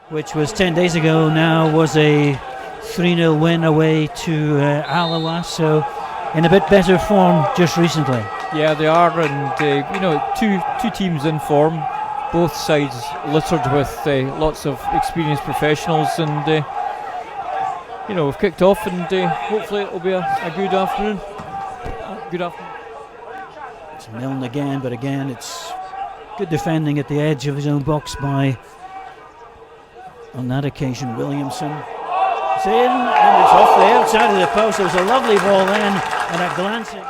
which was 10 days ago now, was a 3-0 win away to Alloa, so in a bit better form just recently. Yeah, they are, and two teams in form, both sides littered with lots of experienced professionals, and we've kicked off, and hopefully it'll be a good afternoon. It's Milne again, but again it's good defending at the edge of his own box by, on that occasion, Williamson. It's in, and it's off the outside of the post. There was a lovely ball then, and a glancing.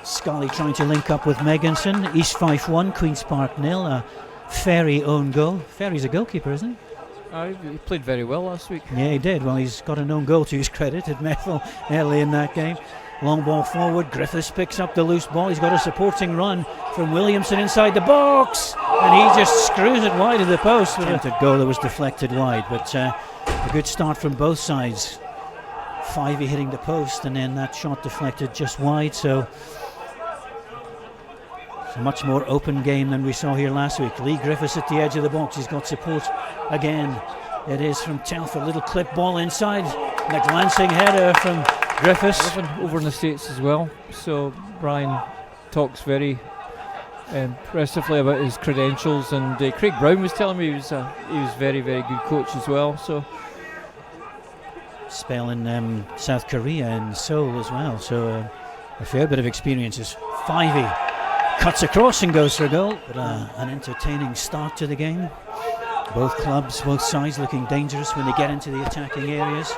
Scully trying to link up with Megginson. East Fife 1, Queen's Park 0. A Ferry own goal. Ferry's a goalkeeper, isn't he? He played very well last week. Yeah, he did. Well, he's got an own goal to his credit at Methil early in that game. Long ball forward. Griffiths picks up the loose ball. He's got a supporting run from Williamson inside the box, and he just screws it wide of the post. Attempted goal that was deflected wide, but a good start from both sides. Fivey hitting the post, and then that shot deflected just wide. So it's a much more open game than we saw here last week. Lee Griffiths at the edge of the box. He's got support again. It is from Telford. Little clip ball inside. The glancing header from Griffiths. Over in the States as well. So Brian talks very impressively about his credentials, and Craig Brown was telling me he was very, very good coach as well. So spell in South Korea and Seoul as well. So a fair bit of experiences. Fivey cuts across and goes for a goal, but an entertaining start to the game. Both clubs, both sides looking dangerous when they get into the attacking areas.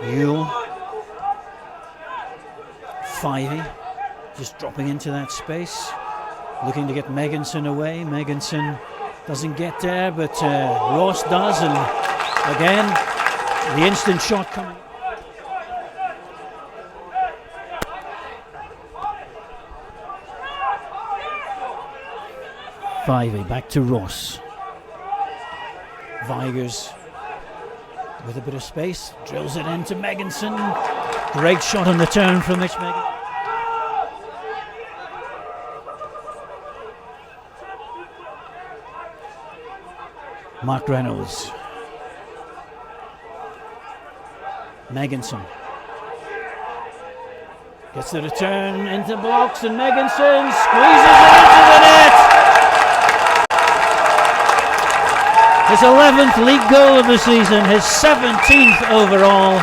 Yule, Fivey just dropping into that space, looking to get Megginson away. Megginson doesn't get there, but Ross does, and again the instant shot coming. Fivey back to Ross. Vigers with a bit of space, drills it into Megginson. Great shot on the turn from Mitch Megginson. Mark Reynolds. Megginson gets the return into blocks, and Megginson squeezes it into the net. His 11th league goal of the season, his 17th overall.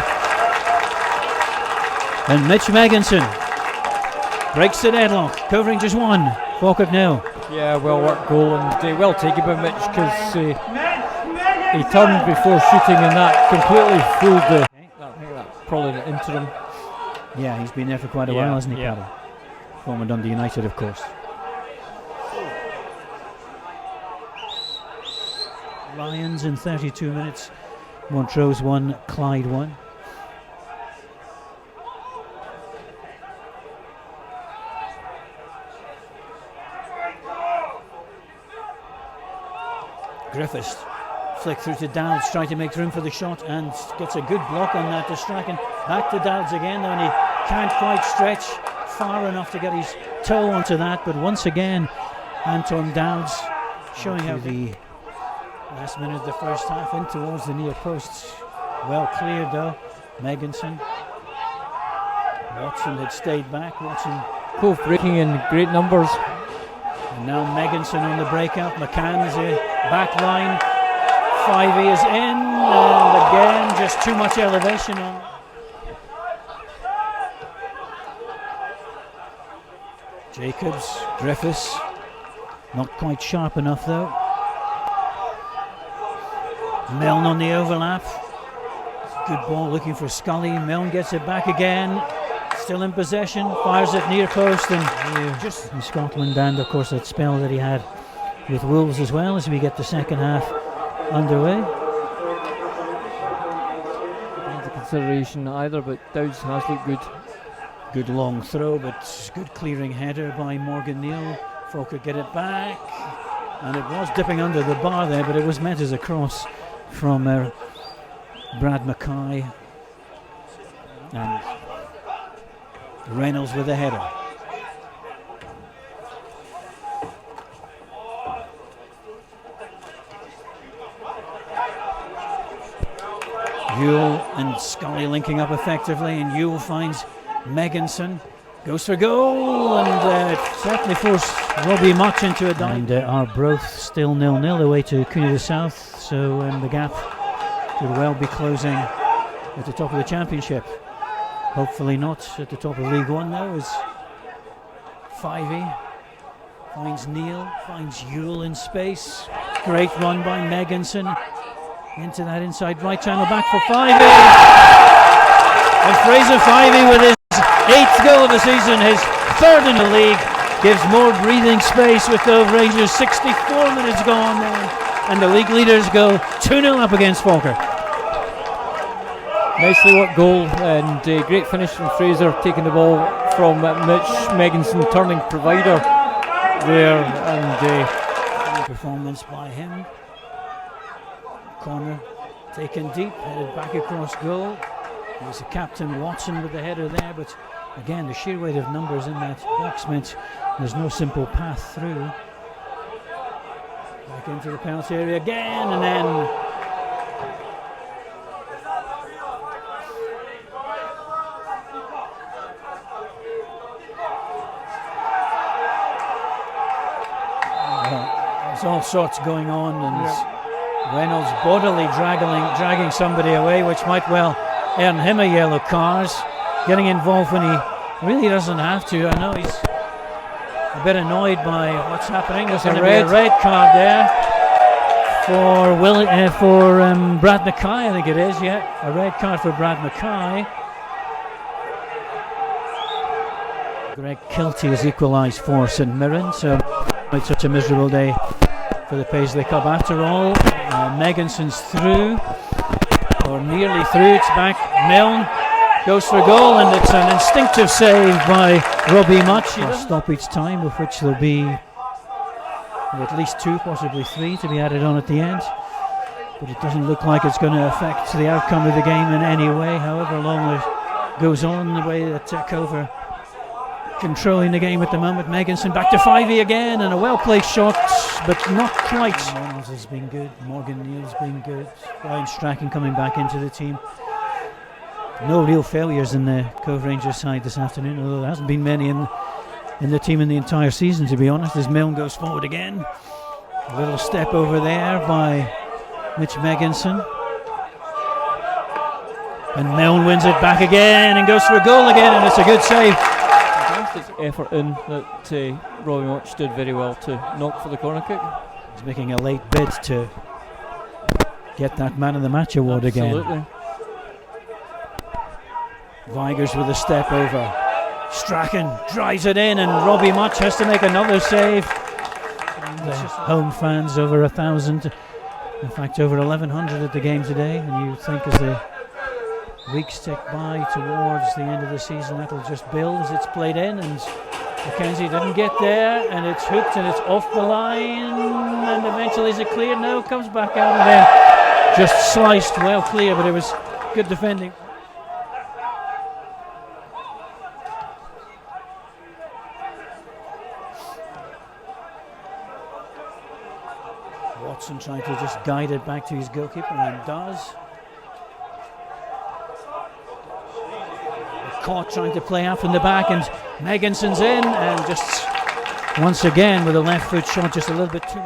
And Mitch Megginson breaks the deadlock. Cove Rangers 1, Falkirk 0. Yeah, well worked goal, and well taken by Mitch, because he turned before shooting, and that completely fooled the. I think that's probably the interim. Yeah, he's been there for quite a while, hasn't he, Paddy? Former Dundee United, of course. Lions in 32 minutes. Montrose 1, Clyde 1. Griffiths flick through to Dowds, trying to make room for the shot, and gets a good block on that distraction. Back to Dowds again, and he can't quite stretch far enough to get his toe onto that, but once again Anton Dowds showing how the last minute of the first half in towards the near posts. Well cleared though. Megginson. Watson had stayed back. Watson. Cove breaking in great numbers. And now Megginson on the breakout. McCann's back line. Fivey is in, and again just too much elevation on. Jacobs, Griffiths, not quite sharp enough though. Milne on the overlap. Good ball looking for Scully. Milne gets it back again. Still in possession. Fires it near post, and just in Scotland, and of course that spell that he had with Wolves as well, as we get the second half underway. Not into consideration either, but Dowds has looked good. Good long throw, but good clearing header by Morgan Neal. Falkirk get it back, and it was dipping under the bar there, but it was met as a cross from Brad Mackay, and Reynolds with the header. Yule and Scully linking up effectively, and Yule finds Megginson, goes for goal, and certainly forced Robbie Much into a dive. And Arbroath still 0-0 away to Cuneo South, so the gap could well be closing at the top of the championship. Hopefully not at the top of League One though, as Fivey finds Neil, finds Yule in space. Great run by Megginson into that inside right channel, back for Fivey. And Fraser Fivey with his 8th goal of the season, his 3rd in the league, gives more breathing space with Cove Rangers. 64 minutes gone then, and the league leaders go 2-0 up against Falkirk. Nicely worked goal, and great finish from Fraser, taking the ball from Mitch Megginson, turning provider there, and performance by him. Corner taken deep, headed back across goal. There's a captain Watson with the header there, but again the sheer weight of numbers in that box meant there's no simple path through. Back into the penalty area again, and then there's all sorts going on, and Reynolds bodily dragging somebody away, which might well earn him a yellow card. Getting involved when he really doesn't have to. I know he's a bit annoyed by what's happening. There's going to be a red card there for Brad Mackay, I think it is. Yeah, a red card for Brad Mackay. Greg Kilty has equalised for St Mirren, so it's such a miserable day for the Paisley Club after all. Megginson's through, or nearly through. It's back. Milne goes for goal, and it's an instinctive save by Robbie Much. Stoppage time, of which there'll be at least 2, possibly 3 to be added on at the end. But it doesn't look like it's going to affect the outcome of the game in any way, however long it goes on, the way that Cove are controlling the game at the moment. Megginson back to Fivey again, and a well-placed shot, but not quite. Reynolds has been good, Morgan Neal's been good, Ryan Strachan coming back into the team. No real failures in the Cove Rangers side this afternoon, although there hasn't been many in the team in the entire season, to be honest, as Milne goes forward again. A little step over there by Mitch Megginson. And Milne wins it back again and goes for a goal again, and it's a good save. Effort in that Robbie Much did very well to knock for the corner kick. He's making a late bid to get that Man of the Match award Absolutely. again. Vigers with a step over. Strachan drives it in, and Robbie Much has to make another save. Home fans over 1,000, in fact over 1,100 at the game today, and you think as the weeks tick by towards the end of the season that'll just build as it's played in, and McKenzie didn't get there, and it's hooked and it's off the line, and eventually is it cleared? No, it comes back out and then just sliced well clear, but it was good defending. Watson trying to just guide it back to his goalkeeper, and does. Caught trying to play out from the back, and Megginson's in, and just once again with a left foot shot just a little bit too.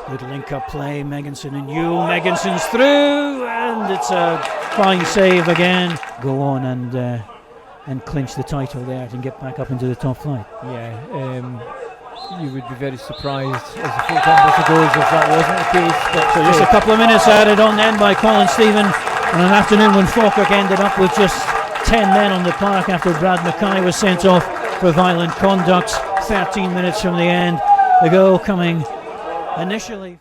Good link-up play, Megginson and Yule. Megginson's through, and it's a fine save again. Go on and clinch the title there and get back up into the top flight. Yeah, you would be very surprised as the full time goes if that wasn't the case. But so just a couple of minutes added on then by Colin Stephen on an afternoon when Falkirk ended up with just 10 men on the park after Brad Mackay was sent off for violent conduct. 13 minutes from the end, the goal coming initially